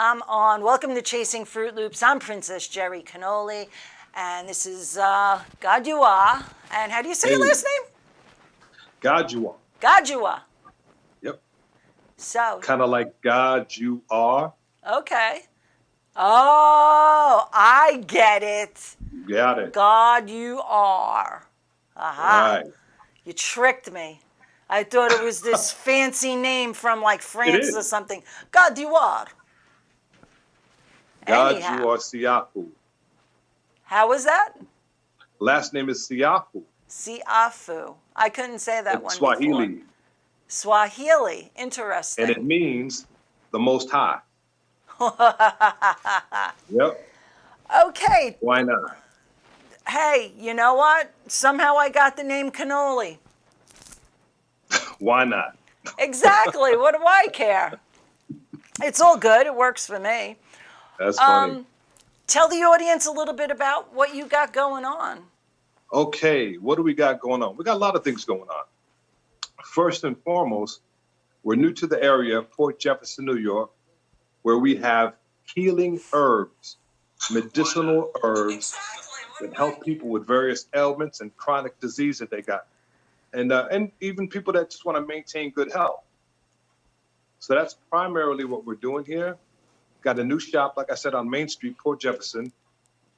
I'm on. Welcome to Chasing Fruit Loops. I'm Princess Jerry Cannoli, and this is God You Are. And how do you say your last name? God You Are. God You Are. Yep. So. Kind of like God You Are. Okay. Oh, I get it. Got it. God You Are. Aha. Right. You tricked me. I thought it was this fancy name from like France or something. God You Are. God Anyhow. You Are Siafu. How was that? Last name is Siafu. Siafu. I couldn't say that one Swahili. before. Swahili. Interesting. And it means the Most High. Yep. Okay. Why not? Hey, you know what? Somehow I got the name Cannoli. Why not? Exactly. What do I care? It's all good. It works for me. That's funny. Tell the audience a little bit about what you got going on. Okay, what do we got going on? We got a lot of things going on. First and foremost, we're new to the area, Port Jefferson, New York, where we have healing herbs, medicinal herbs that help people with various ailments and chronic disease that they got. And even people that just want to maintain good health. So that's primarily what we're doing here. Got a new shop, like I said, on Main Street, Port Jefferson,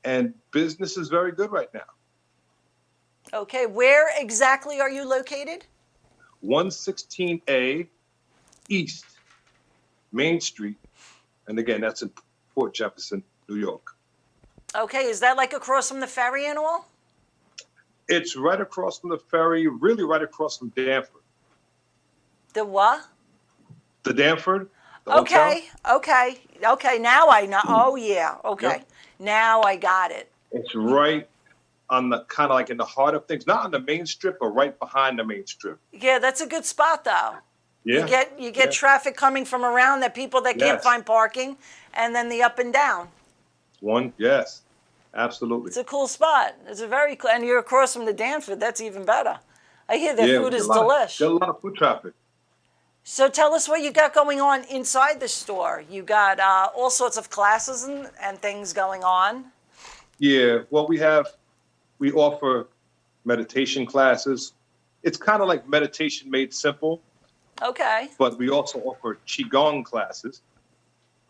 and business is very good right now. Okay, where exactly are you located? 116A East Main Street, and again, that's in Port Jefferson, New York. Okay, is that like across from the ferry and all? It's right across from the ferry, really right across from Danford. The what? The Danford. The okay, hotel. okay. Now I know. Oh yeah. Okay. Yep. Now I got it. It's right on the kind of like in the heart of things, not on the main strip, but right behind the main strip. Yeah, that's a good spot though. Yeah. You get traffic coming from around, that people that can't find parking, and then the up and down. Yes, absolutely. It's a cool spot. It's a very cool, and you're across from the Danford. That's even better. I hear their food is delish. Got a lot of foot traffic. So tell us what you got going on inside the store. You got all sorts of classes and things going on. Yeah, well, we offer meditation classes. It's kind of like meditation made simple. Okay. But we also offer Qigong classes,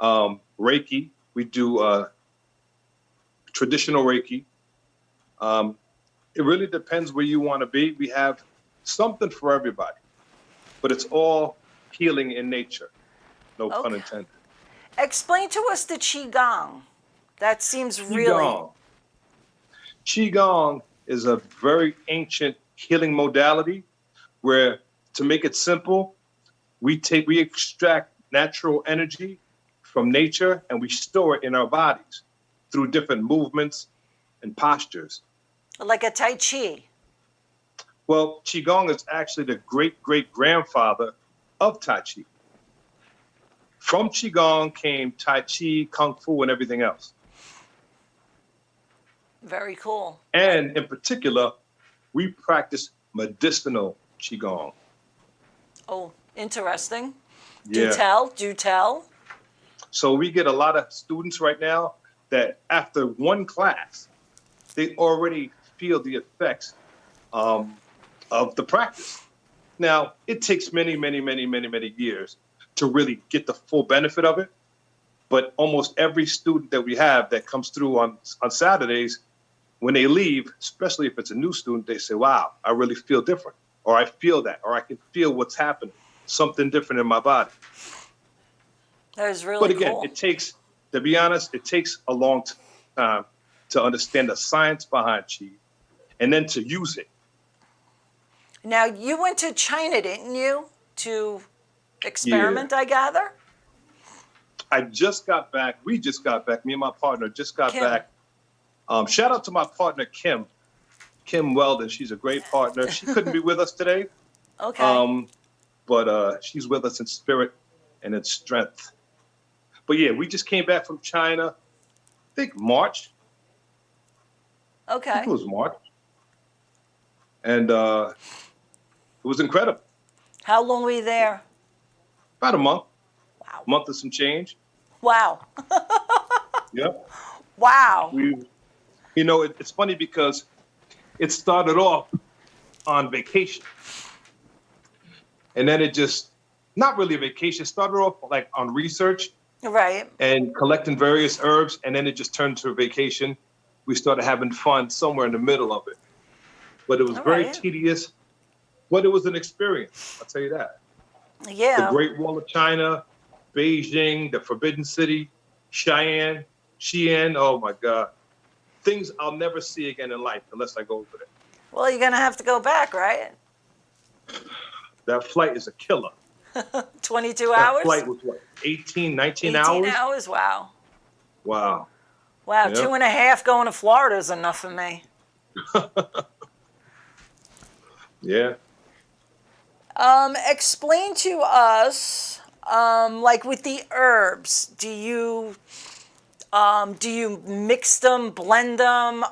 Reiki. We do traditional Reiki. It really depends where you want to be. We have something for everybody, but it's all healing in nature. No pun intended. Explain to us the Qigong. That seems really... Qigong is a very ancient healing modality where, to make it simple, we extract natural energy from nature and we store it in our bodies through different movements and postures. Like a Tai Chi. Well, Qigong is actually the great-great-grandfather of Tai Chi. From Qigong came Tai Chi, Kung Fu, and everything else. Very cool. And in particular, we practice medicinal Qigong. Oh, interesting. Yeah. Do tell. So we get a lot of students right now that after one class, they already feel the effects of the practice. Now, it takes many years to really get the full benefit of it. But almost every student that we have that comes through on Saturdays, when they leave, especially if it's a new student, they say, wow, I really feel different. Or I feel that, or I can feel what's happening, something different in my body. That is really cool. But again, cool. It takes, to be honest, it takes a long time to understand the science behind Qi and then to use it. Now, you went to China, didn't you, to experiment, I gather? I just got back. We just got back. Me and my partner just got back. Shout out to my partner, Kim Weldon. She's a great partner. She couldn't be with us today. Okay. But she's with us in spirit and in strength. But yeah, we just came back from China, I think March. Okay. I think it was March. And it was incredible. How long were you there? About a month. Wow. Month of some change. Wow. Yep. Wow. It's funny because it started off on vacation, and then it just, not really a vacation, it started off like on research Right. and collecting various herbs, and then it just turned to a vacation. We started having fun somewhere in the middle of it, but it was All very right. tedious, but it was an experience. I'll tell you that. The Yeah. Great Wall of China, Beijing, the Forbidden City, Cheyenne, Xi'an. Oh my God. Things I'll never see again in life unless I go over there. Well, you're going to have to go back, right? That flight is a killer. 22 That hours? flight was what, 18, 19 18 hours? hours? Wow. Wow. Wow. Yeah. 2.5 going to Florida is enough for me. Yeah. Explain to us, like with the herbs, do you mix them, blend them,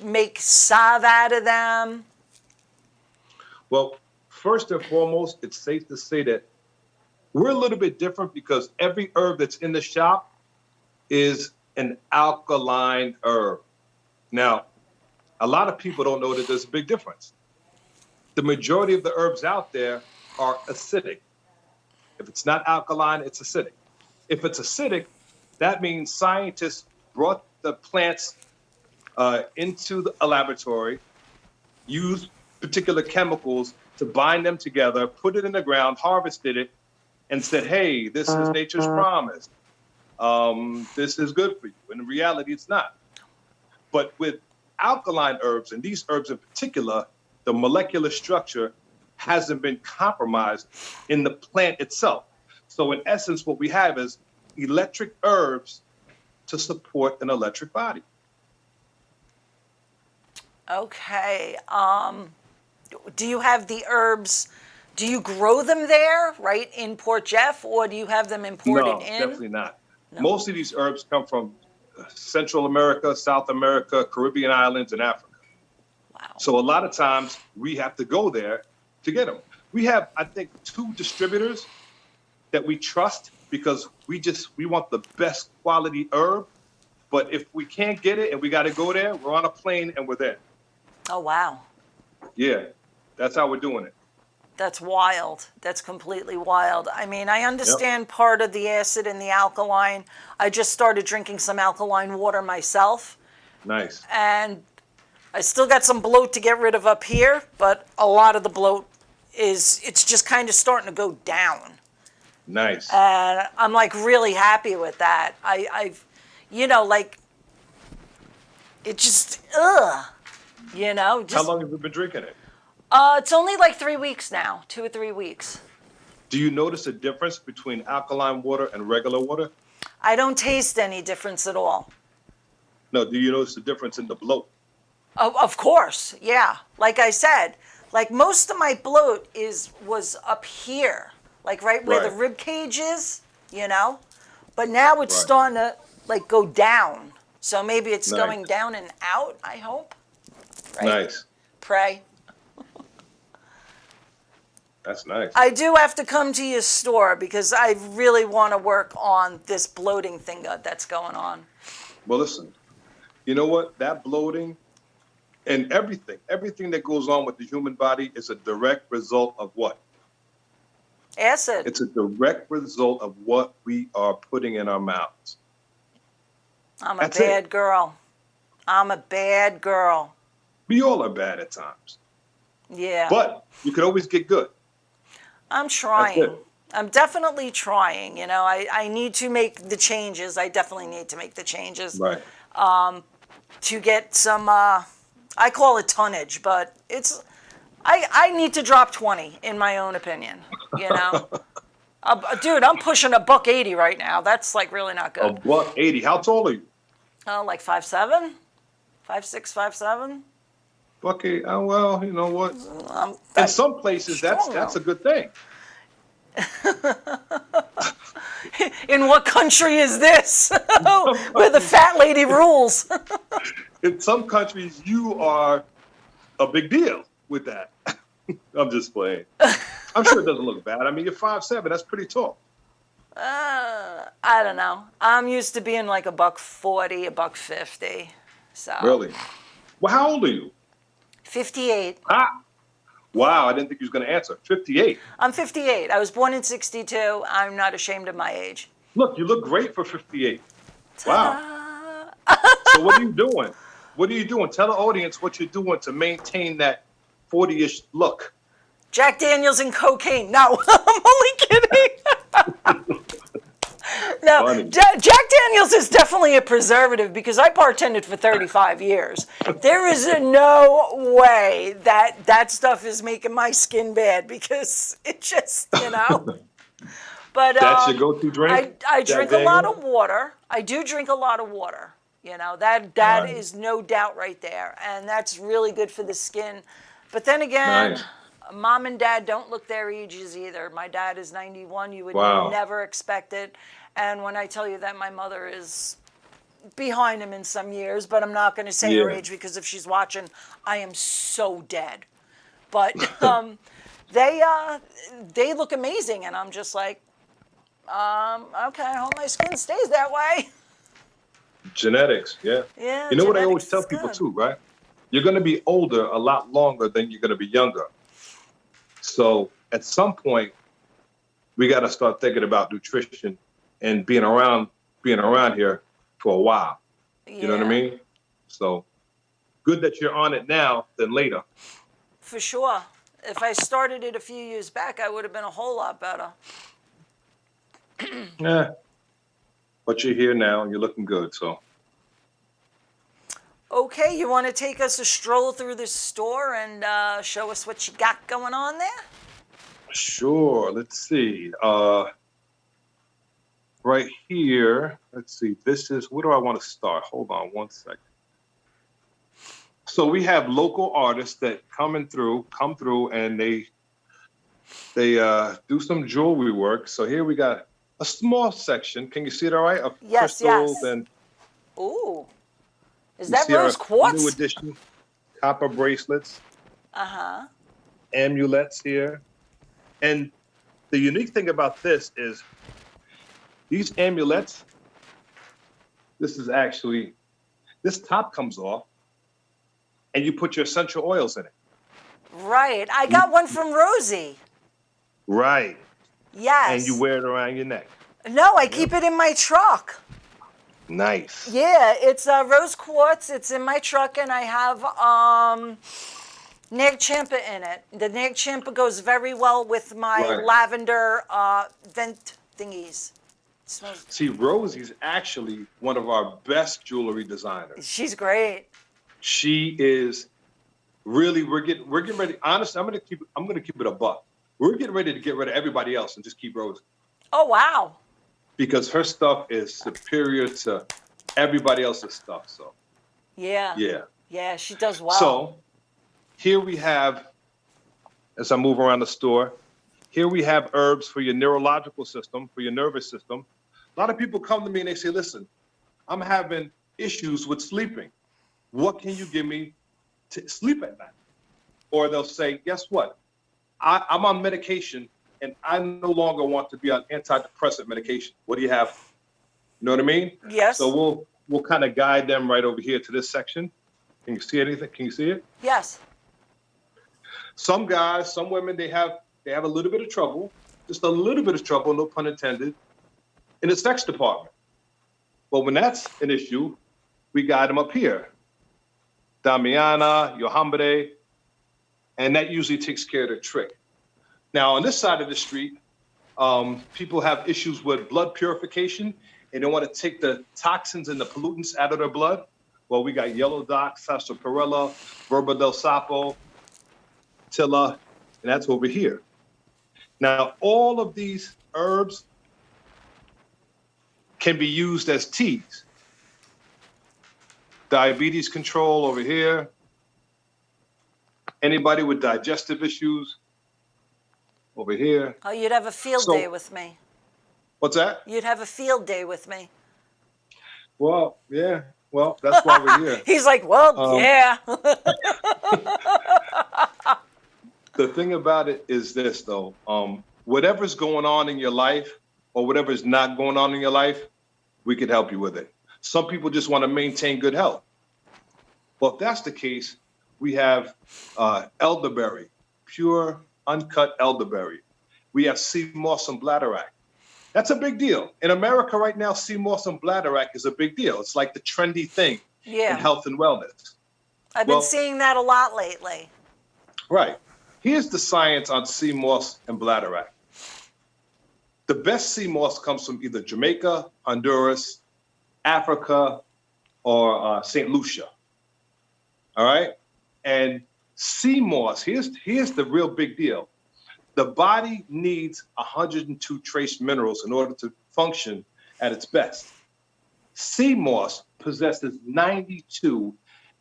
make salve out of them? Well, first and foremost, it's safe to say that we're a little bit different because every herb that's in the shop is an alkaline herb. Now, a lot of people don't know that there's a big difference. The majority of the herbs out there are acidic. If it's not alkaline, it's acidic. If it's acidic, that means scientists brought the plants into a laboratory, used particular chemicals to bind them together, put it in the ground, harvested it, and said, hey, this is nature's promise. This is good for you. And in reality, it's not. But with alkaline herbs, and these herbs in particular, the molecular structure hasn't been compromised in the plant itself. So in essence, what we have is electric herbs to support an electric body. Okay. Do you have the herbs? Do you grow them there, right, in Port Jeff, or do you have them imported No, in? definitely not. No. Most of these herbs come from Central America, South America, Caribbean islands, and Africa. Wow. So a lot of times we have to go there to get them. We have, I think, 2 distributors that we trust because we want the best quality herb. But if we can't get it and we got to go there, we're on a plane and we're there. Oh, wow. Yeah, that's how we're doing it. That's wild. That's completely wild. I mean, I Yep. understand part of the acid and the alkaline. I just started drinking some alkaline water myself, Nice. and I still got some bloat to get rid of up here, but a lot of the bloat it's just kind of starting to go down. Nice. And I'm like really happy with that. I've, like, it just, How just, long have you been drinking it? it's only like 3 weeks now, 2 or 3 weeks. Do you notice a difference between alkaline water and regular water? I don't taste any difference at all. No, do you notice the difference in the bloat? Of course, yeah. Like I said, like most of my bloat was up here, like right where the Right. rib cage is, But now it's Right. starting to like go down. So maybe it's Nice. going down and out, I hope. Right? Nice. Pray. That's nice. I do have to come to your store because I really want to work on this bloating thing that's going on. Well, listen, you know what? That bloating and everything that goes on with the human body is a direct result of what? Acid. It's a direct result of what we are putting in our mouths. I'm a That's bad it. girl. I'm a bad girl. We all are bad at times, Yeah. but you can always get good. I'm That's trying. it. I'm definitely trying. I need to make the changes. I definitely need to make the changes Right. to get some, I call it tonnage, but I need to drop 20 in my own opinion, Dude, I'm pushing $180 right now. That's like really not A good. $180. How tall are you? Oh, like 5'7", 5'6", 5'7". Okay. Well, you know what? In That's some places, strong, that's a though. good thing. In what country is this? Where the fat lady rules. In some countries, you are a big deal with that. I'm just playing. I'm sure it doesn't look bad. I mean, you're 5'7". That's pretty tall. I don't know. I'm used to being like $140, $150. So Really? Well, how old are you? 58. Ah, wow, I didn't think you was going to answer. 58. I'm 58. I was born in 62. I'm not ashamed of my age. Look, you look great for 58. Wow. Ta-da! So what are you doing? What are you doing? Tell the audience what you're doing to maintain that 40-ish look. Jack Daniels and cocaine. No, I'm only kidding. No, Funny. Jack Daniels is definitely a preservative because I bartended for 35 years. There is no way that that stuff is making my skin bad because it just, you know. But That's your go-to drink? I Jack drink a lot Daniels? of water. I do drink a lot of water. You know, that Nice. is no doubt right there. And that's really good for the skin. But then again, Nice. mom and dad don't look their ages either. My dad is 91. You would Wow. never expect it. And when I tell you that my mother is behind him in some years, but I'm not going to say her Yeah. age because if she's watching, I am so dead. But they look amazing, and I'm just like, okay, I hope my skin stays that way. Genetics, yeah. Yeah, You know what I always genetics tell is people good. too, right? You're going to be older a lot longer than you're going to be younger. So at some point, we got to start thinking about nutrition and being around here for a while. You know what I Yeah, mean? So good that you're on it now than later. for sure. If I started it a few years back, I would have been a whole lot better. Yeah. But you're here now and you're looking good. So Okay, you want to take us a stroll through the store and show us what you got going on there? sure. Let's see. Right here. Let's see. This is where do I want to start? Hold on one second. So we have local artists that come through, and they do some jewelry work. So here we got a small section. Can you see it all right? Of Yes, crystals, yes. and Ooh, is you that see rose our new quartz? edition copper bracelets, Uh-huh. amulets here. And the unique thing about this is these amulets, this top comes off and you put your essential oils in it. Right. I got one from Rosie. Right. And you Yes. wear it around your neck. No, I keep it in my truck. Nice. Yeah, it's rose quartz. It's in my truck, and I have Nag Champa in it. The Nag Champa goes very well with my Right. lavender vent thingies. It smells. See, Rosie's actually one of our best jewelry designers. She's great. She is really, we're getting ready. Honestly, I'm gonna keep it a buck. We're getting ready to get rid of everybody else and just keep Rosie. Oh, wow. Because her stuff is superior to everybody else's stuff. So Yeah. yeah. Yeah, she does well. So here we have, as I move around the store, here we have herbs for your neurological system, for your nervous system. A lot of people come to me and they say, listen, I'm having issues with sleeping. What can you give me to sleep at night? Or they'll say, guess what? I'm on medication and I no longer want to be on antidepressant medication. What do you have? You know what I mean? Yes. So we'll kind of guide them right over here to this section. Can you see anything? Can you see it? Yes. Some guys, some women, they have a little bit of trouble, just a little bit of trouble, no pun intended, in the sex department. But when that's an issue, we guide them up here. Damiana, Yohambre, and that usually takes care of the trick. Now, on this side of the street, people have issues with blood purification, and they want to take the toxins and the pollutants out of their blood. Well, we got yellow dock, sarsaparilla, verba del sapo, tilla, and that's over here. Now, all of these herbs can be used as teas. Diabetes control over here. Anybody with digestive issues over here. Oh, you'd have a field So- day with me. What's that? You'd have a field day with me. Well, yeah. Well, that's why we're here. He's like, well, yeah. The thing about it is this, though. Whatever's going on in your life, or whatever is not going on in your life, we could help you with it. Some people just want to maintain good health. Well, if that's the case, we have elderberry, pure, uncut elderberry. We have sea moss and bladderwrack. That's a big deal. In America right now, sea moss and bladderwrack is a big deal. It's like the trendy thing in health and wellness. I've been seeing that a lot lately. Right. Here's the science on sea moss and bladderwrack. The best sea moss comes from either Jamaica, Honduras, Africa, or St. Lucia. All right? And sea moss, here's the real big deal. The body needs 102 trace minerals in order to function at its best. Sea moss possesses 92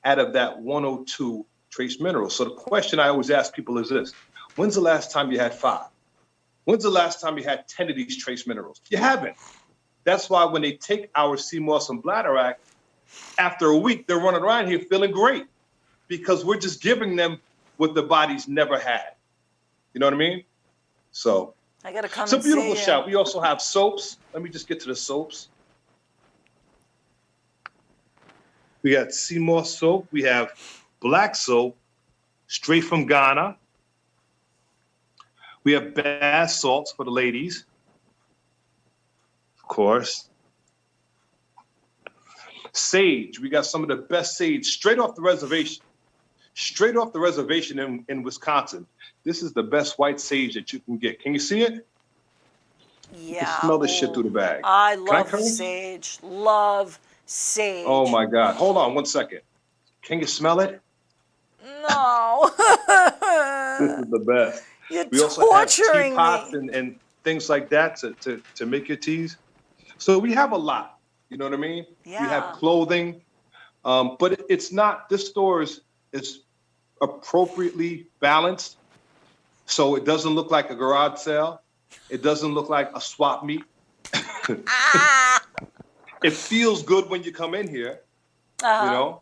out of that 102 trace minerals. So the question I always ask people is this: when's the last time you had 5? When's the last time you had 10 of these trace minerals? You haven't. That's why when they take our sea moss and bladderwrack, after a week, they're running around here feeling great because we're just giving them what the body's never had. You know what I mean? So I gotta come. It's a beautiful shop. We also have soaps. Let me just get to the soaps. We got sea moss soap. We have black soap, straight from Ghana. We have bath salts for the ladies, of course. Sage. We got some of the best sage straight off the reservation. Straight off the reservation in Wisconsin. This is the best white sage that you can get. Can you see it? Yeah. You can smell this shit through the bag. I love sage. Love sage. Oh my God. Hold on 1 second. Can you smell it? No. This is the best. You're we also have torturing teapots and things like that to make your teas. So we have a lot. You know what I mean? Yeah. We have clothing. But it's not, this store is appropriately balanced. So it doesn't look like a garage sale. It doesn't look like a swap meet. It feels good when you come in here, you know?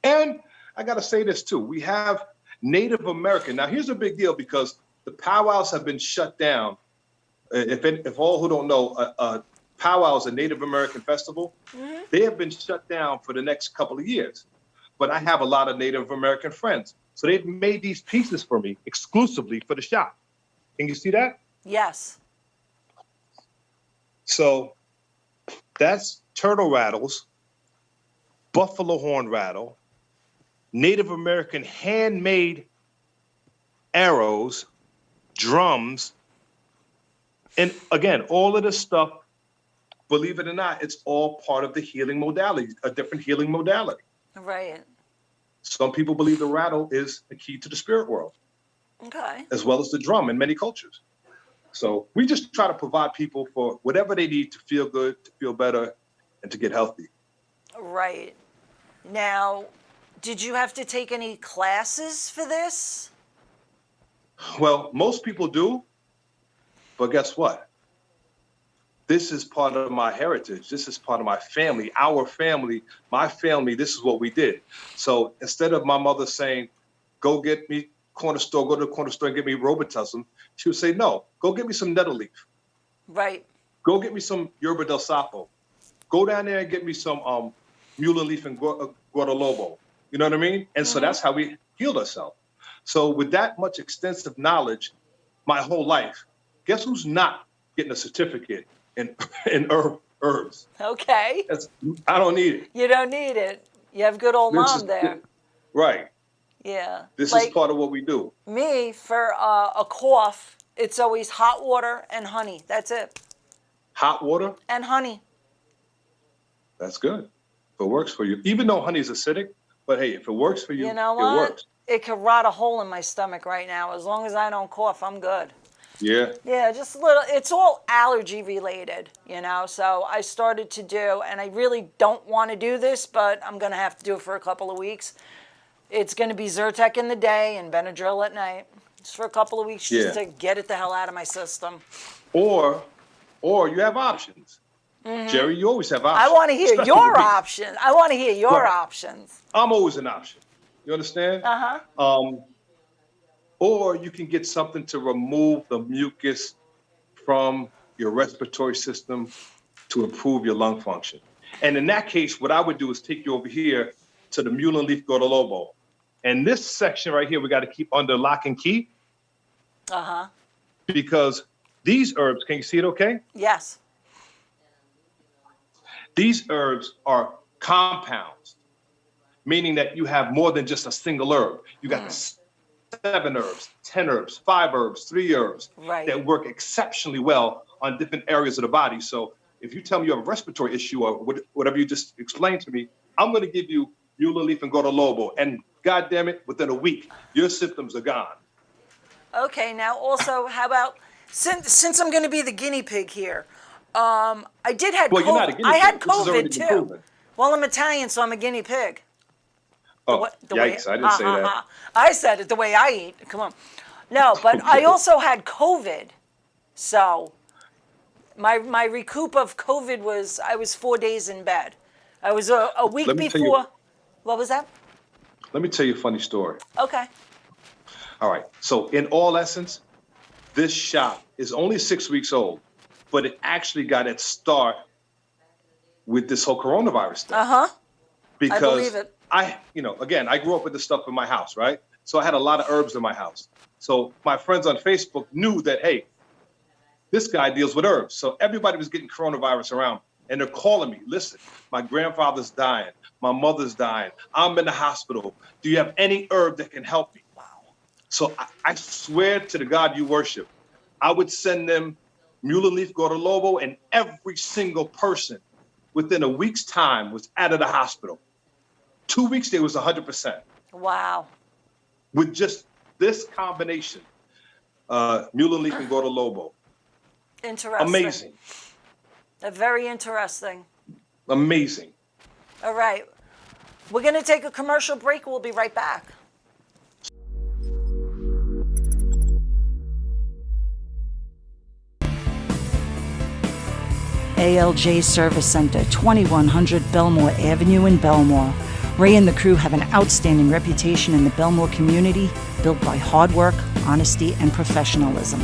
And I got to say this too. We have Native American. Now here's a big deal because the powwows have been shut down. If all who don't know, powwow is a Native American festival. Mm-hmm. They have been shut down for the next couple of years. But I have a lot of Native American friends. So they've made these pieces for me exclusively for the shop. Can you see that? Yes. So that's turtle rattles, buffalo horn rattle, Native American handmade arrows, drums. And again, all of this stuff, believe it or not, it's all part of the healing modality, a different healing modality. Right. Some people believe the rattle is the key to the spirit world. Okay. As well as the drum in many cultures. So we just try to provide people for whatever they need to feel good, to feel better, and to get healthy. Right. Now, did you have to take any classes for this? Well, most people do, but guess what? This is part of my heritage. This is part of my family, our family, my family. This is what we did. So instead of my mother saying, go get me corner store, go to the corner store and get me Robitussin, she would say, no, go get me some nettle leaf. Right. Go get me some yerba del sapo. Go down there and get me some mullein leaf and guadalobo. You know what I mean? And so that's how we healed ourselves. So with that much extensive knowledge, my whole life, guess who's not getting a certificate in herbs? Okay. I don't need it. You don't need it. You have good old mom there. Right. Yeah. This is part of what we do. Me, for a cough, it's always hot water and honey. That's it. Hot water? And honey. That's good. If it works for you. Even though honey is acidic, but hey, if it works for you, you know what? It works. It could rot a hole in my stomach right now. As long as I don't cough, I'm good. Yeah. Yeah, just a little. It's all allergy related, you know. So I started to do, and I really don't want to do this, but I'm going to have to do it for a couple of weeks. It's going to be Zyrtec in the day and Benadryl at night. Just for a couple of weeks, just to get it the hell out of my system. Or you have options. Mm-hmm. Jerry, you always have options. I want to hear your options. I want to hear your options. I'm always an option. You understand? Or you can get something to remove the mucus from your respiratory system, to improve your lung function. And in that case, what I would do is take you over here to the mullein leaf gordolobo. And this section right here, we got to keep under lock and key. Uh-huh. Because these herbs, can you see it okay? Yes. These herbs are compounds, meaning that you have more than just a single herb. You got the 7 herbs, 10 herbs, 5 herbs, 3 herbs that work exceptionally well on different areas of the body. So if you tell me you have a respiratory issue or whatever you just explained to me, I'm going to give you mullein leaf and gordolobo. And God damn it, within a week, your symptoms are gone. Okay, now also, how about, since I'm going to be the guinea pig here, I did have well, COVID. You're not a guinea pig. I had This has already COVID been too. proven. Well, I'm Italian, so I'm a guinea pig. Yikes, I didn't say that. I said it the way I eat. Come on. No, but I also had COVID. So my recoup of COVID was, I was 4 days in bed. I was a week before. What was that? Let me tell you a funny story. Okay. All right. So in all essence, this shop is only 6 weeks old, but it actually got its start with this whole coronavirus thing. Uh-huh. Because I believe it. Again, I grew up with this stuff in my house, right? So I had a lot of herbs in my house. So my friends on Facebook knew that, hey, this guy deals with herbs. So everybody was getting coronavirus around. And they're calling me, listen, my grandfather's dying. My mother's dying. I'm in the hospital. Do you have any herb that can help me? Wow. So I swear to the God you worship, I would send them mullein leaf gordolobo, and every single person within a week's time was out of the hospital. 2 weeks, they was 100%. Wow. With just this combination, mullein leaf and gordolobo. Interesting. Amazing. Very interesting. Amazing. All right. We're going to take a commercial break. We'll be right back. ALJ Service Center, 2100 Belmore Avenue in Belmore. Ray and the crew have an outstanding reputation in the Belmore community, built by hard work, honesty, and professionalism.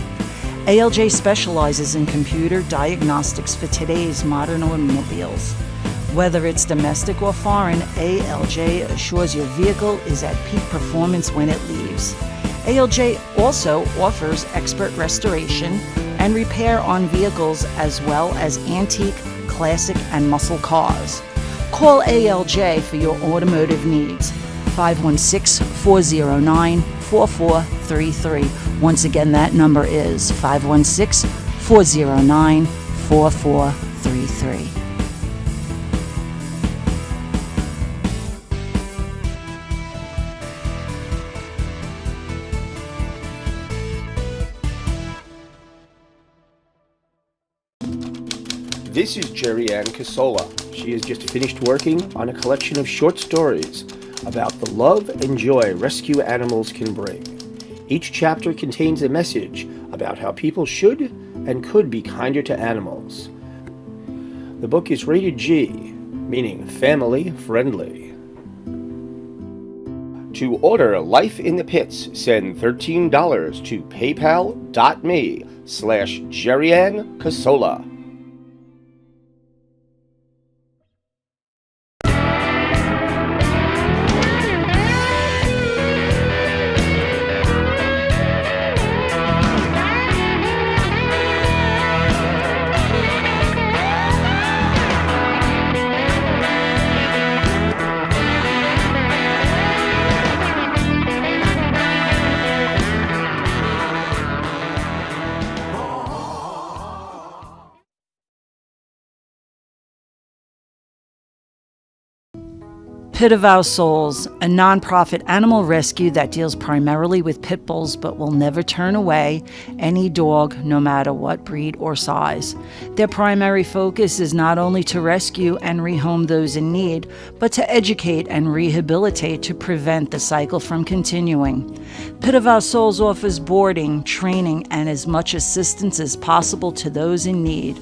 ALJ specializes in computer diagnostics for today's modern automobiles. Whether it's domestic or foreign, ALJ assures your vehicle is at peak performance when it leaves. ALJ also offers expert restoration and repair on vehicles as well as antique, classic, and muscle cars. Call ALJ for your automotive needs. 516-409-4433. Once again, that number is 516-409-4433. This is Jerry Ann Casola. She has just finished working on a collection of short stories about the love and joy rescue animals can bring. Each chapter contains a message about how people should and could be kinder to animals. The book is rated G, meaning family friendly. To order Life in the Pits, send $13 to paypal.me/Jerry-Ann Casola. Pit of Our Souls, a nonprofit animal rescue that deals primarily with pit bulls but will never turn away any dog, no matter what breed or size. Their primary focus is not only to rescue and rehome those in need, but to educate and rehabilitate to prevent the cycle from continuing. Pit of Our Souls offers boarding, training, and as much assistance as possible to those in need.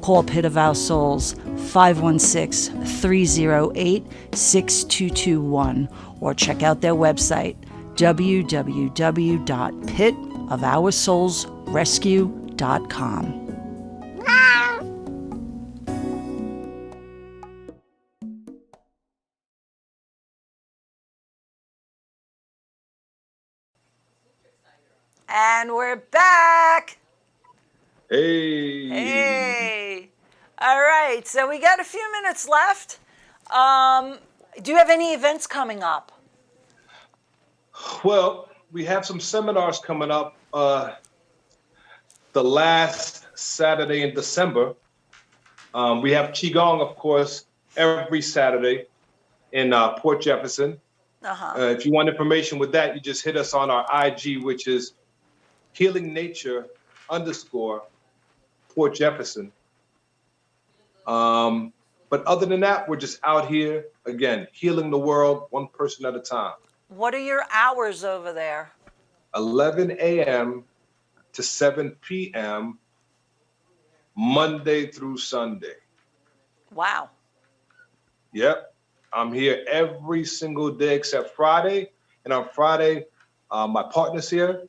Call Pit of Our Souls 516-308-6221 or check out their website www.pitofOurSoulsRescue.com. And we're back. Hey. Hey. All right. So we got a few minutes left. Do you have any events coming up? Well, we have some seminars coming up the last Saturday in December. We have Qigong, of course, every Saturday in Port Jefferson. If you want information with that, you just hit us on our IG, which is healingnature_Port Jefferson. But other than that, we're just out here, again, healing the world one person at a time. What are your hours over there? 11 a.m. to 7 p.m. Monday through Sunday. Wow. Yep. I'm here every single day except Friday. And on Friday, my partner's here.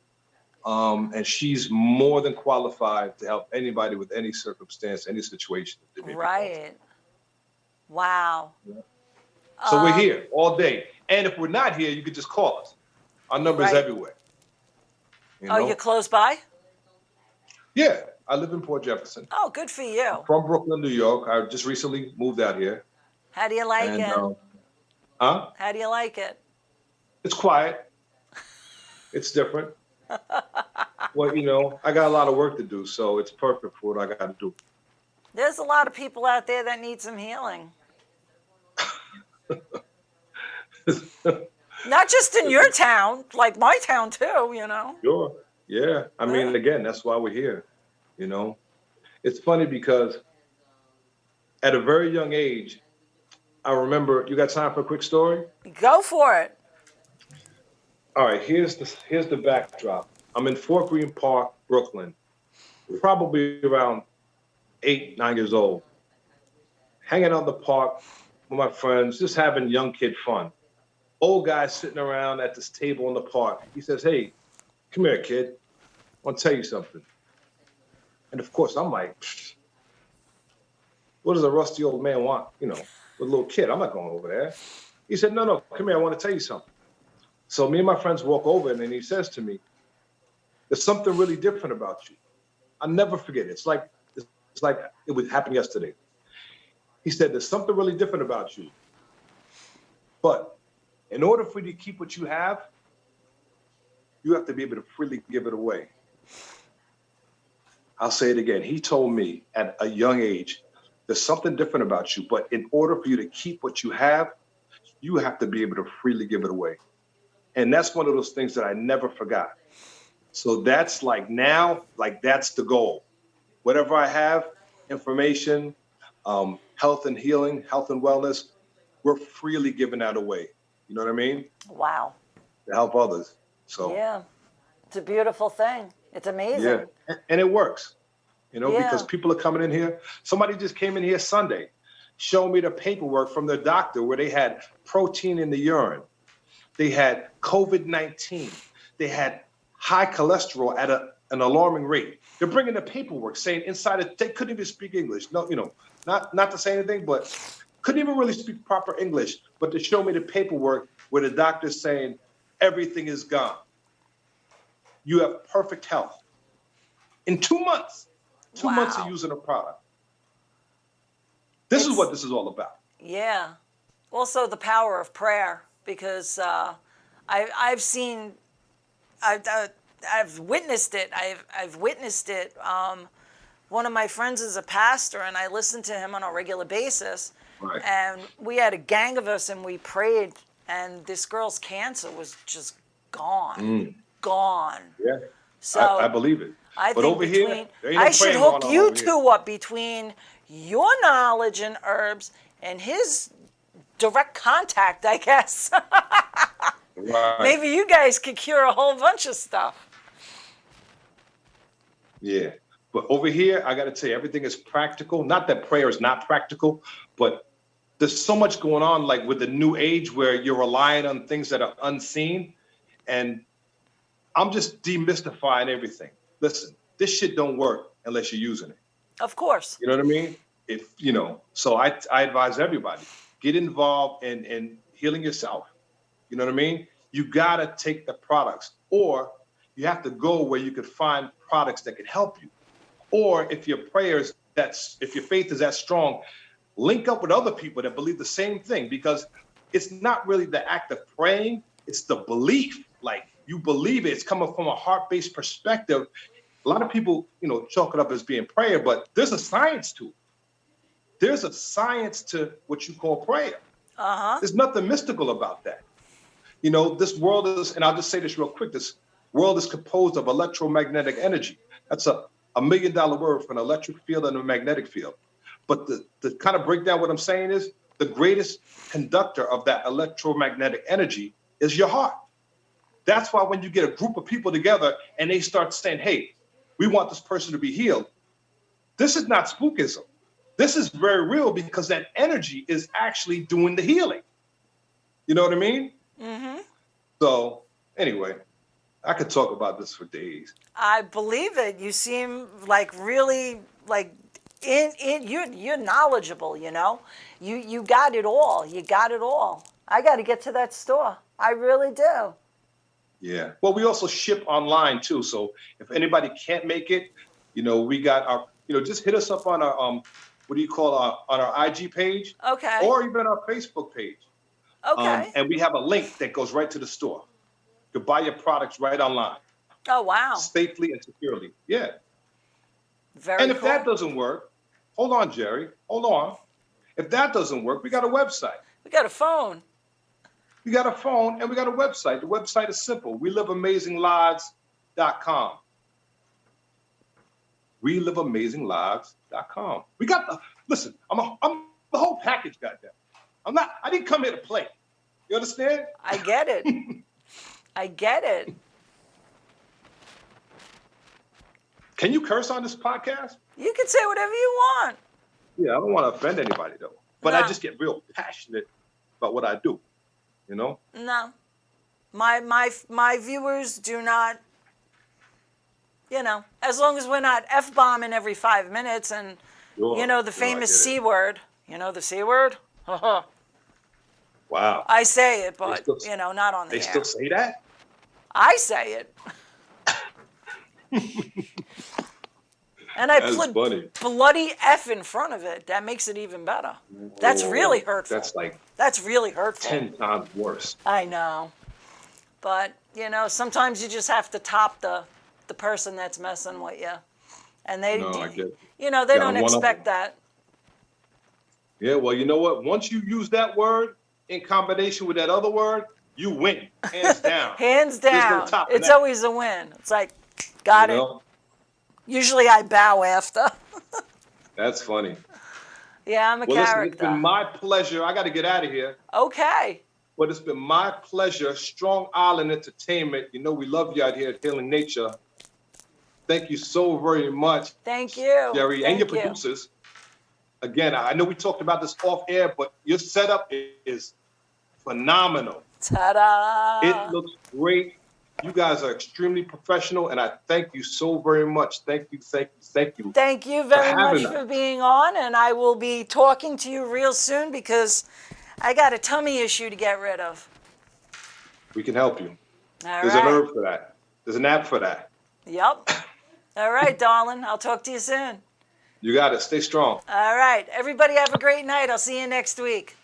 And she's more than qualified to help anybody with any circumstance, any situation. That they may be going through. Right. Wow. Yeah. So we're here all day. And if we're not here, you can just call us. Our number's everywhere. You know? Oh, you're close by? Yeah, I live in Port Jefferson. Oh, good for you. I'm from Brooklyn, New York. I just recently moved out here. How do you like it? Huh? How do you like it? It's quiet. It's different. Well, you know, I got a lot of work to do, so it's perfect for what I got to do. There's a lot of people out there that need some healing. Not just in your town, like my town too, you know. Sure. Yeah. I mean, again, that's why we're here. You know, it's funny because at a very young age, I remember, you got time for a quick story? Go for it. All right, here's the backdrop. I'm in Fort Greene Park, Brooklyn, probably around 8, 9 years old, hanging out in the park with my friends, just having young kid fun. Old guy sitting around at this table in the park. He says, "Hey, come here, kid. I want to tell you something." And of course, I'm like, what does a rusty old man want, you know, with a little kid? I'm not going over there. He said, no, come here. I want to tell you something. So me and my friends walk over, and then he says to me, "There's something really different about you." I'll never forget it. It's like it would happen yesterday. He said, "There's something really different about you. But in order for you to keep what you have to be able to freely give it away." I'll say it again. He told me at a young age, there's something different about you, but in order for you to keep what you have to be able to freely give it away. And that's one of those things that I never forgot. So that's like now, like that's the goal. Whatever I have, information, health and healing, health and wellness, we're freely giving that away. You know what I mean? Wow. To help others. So yeah, it's a beautiful thing. It's amazing. Yeah, and it works. You know, because people are coming in here. Somebody just came in here Sunday, showing me the paperwork from their doctor where they had protein in the urine. They had COVID-19. They had high cholesterol at an alarming rate. They're bringing the paperwork saying inside it, they couldn't even speak English. No, you know, not to say anything, but couldn't even really speak proper English. But to show me the paperwork where the doctor's saying everything is gone. You have perfect health. In 2 months. 2 months of using a product. This is what this is all about. Yeah. Also the power of prayer, because I've witnessed it. I've witnessed it. One of my friends is a pastor, and I listen to him on a regular basis. Right. And we had a gang of us, and we prayed, and this girl's cancer was just gone. Gone. Yeah. So I believe it. I but think over here, there ain't no I should praying hook going on you over two here. up between your knowledge in herbs and his direct contact, I guess. Right. Maybe you guys could cure a whole bunch of stuff. Yeah. But over here, I got to tell you, everything is practical. Not that prayer is not practical, but there's so much going on, like with the new age where you're relying on things that are unseen. And I'm just demystifying everything. Listen, this shit don't work unless you're using it. Of course. You know what I mean? If you know, so I advise everybody, get involved in healing yourself. You know what I mean? You gotta take the products, or you have to go where you could find products that could help you. Or if your if your faith is that strong, link up with other people that believe the same thing, because it's not really the act of praying, it's the belief. Like, you believe it, it's coming from a heart-based perspective. A lot of people, chalk it up as being prayer, but there's a science to it. There's a science to what you call prayer. Uh-huh. There's nothing mystical about that. This world is, and I'll just say this real quick, this world is composed of electromagnetic energy. That's a $1 million word for an electric field and a magnetic field. But the kind of breakdown what I'm saying is, the greatest conductor of that electromagnetic energy is your heart. That's why when you get a group of people together and they start saying, hey, we want this person to be healed, this is not spookism. This is very real, because that energy is actually doing the healing. You know what I mean? Mm-hmm. So anyway, I could talk about this for days. I believe it. You seem like really like you're knowledgeable, You got it all. You got it all. I got to get to that store. I really do. Yeah. Well, we also ship online too. So if anybody can't make it, we got our, just hit us up on our on our IG page. Okay. Or even our Facebook page. Okay. And we have a link that goes right to the store. You can buy your products right online. Oh, wow. Safely and securely. Yeah. Very And if cool. that doesn't work, hold on, Jerry. Hold on. If that doesn't work, we got a website. We got a phone. We got a phone and we got a website. The website is simple. WeLiveAmazingLives.com. WeLiveAmazingLives.com. We got listen, I'm the whole package, goddamn. I didn't come here to play. You understand? I get it. I get it. Can you curse on this podcast? You can say whatever you want. Yeah, I don't want to offend anybody though. But I No. just get real passionate about what I do. No. My viewers do not, as long as we're not F-bombing every 5 minutes and, the famous C word. The C word? Wow. I say it, but, still, not on the They air. still say that? I say it. And I That's put funny. bloody F in front of it. That makes it even better. That's really hurtful. That's like That's really hurtful. 10 times worse. I know. But, sometimes you just have to top the person that's messing with you. And they, No, I get it. they Yeah, don't I'm one of expect them. that. Yeah, well, you know what? Once you use that word in combination with that other word, you win, hands down. Hands There's no down. topping It's that. always a win. It's like, got it. Usually I bow after. That's funny. Yeah, I'm a Well, listen, character. it's been my pleasure. I got to get out of here. Okay. But it's been my pleasure. Strong Island Entertainment. We love you out here at Healing Nature. Thank you so very much. Thank you. Jerry, and your producers. Again, I know we talked about this off air, but your setup is phenomenal. Ta-da. It looks great. You guys are extremely professional, and I thank you so very much. Thank you. Thank you very much having for us. being on, and I will be talking to you real soon because I got a tummy issue to get rid of. We can help you. All There's right. an herb for that. There's an app for that. Yep. All right, darling. I'll talk to you soon. You got it. Stay strong. All right. Everybody have a great night. I'll see you next week.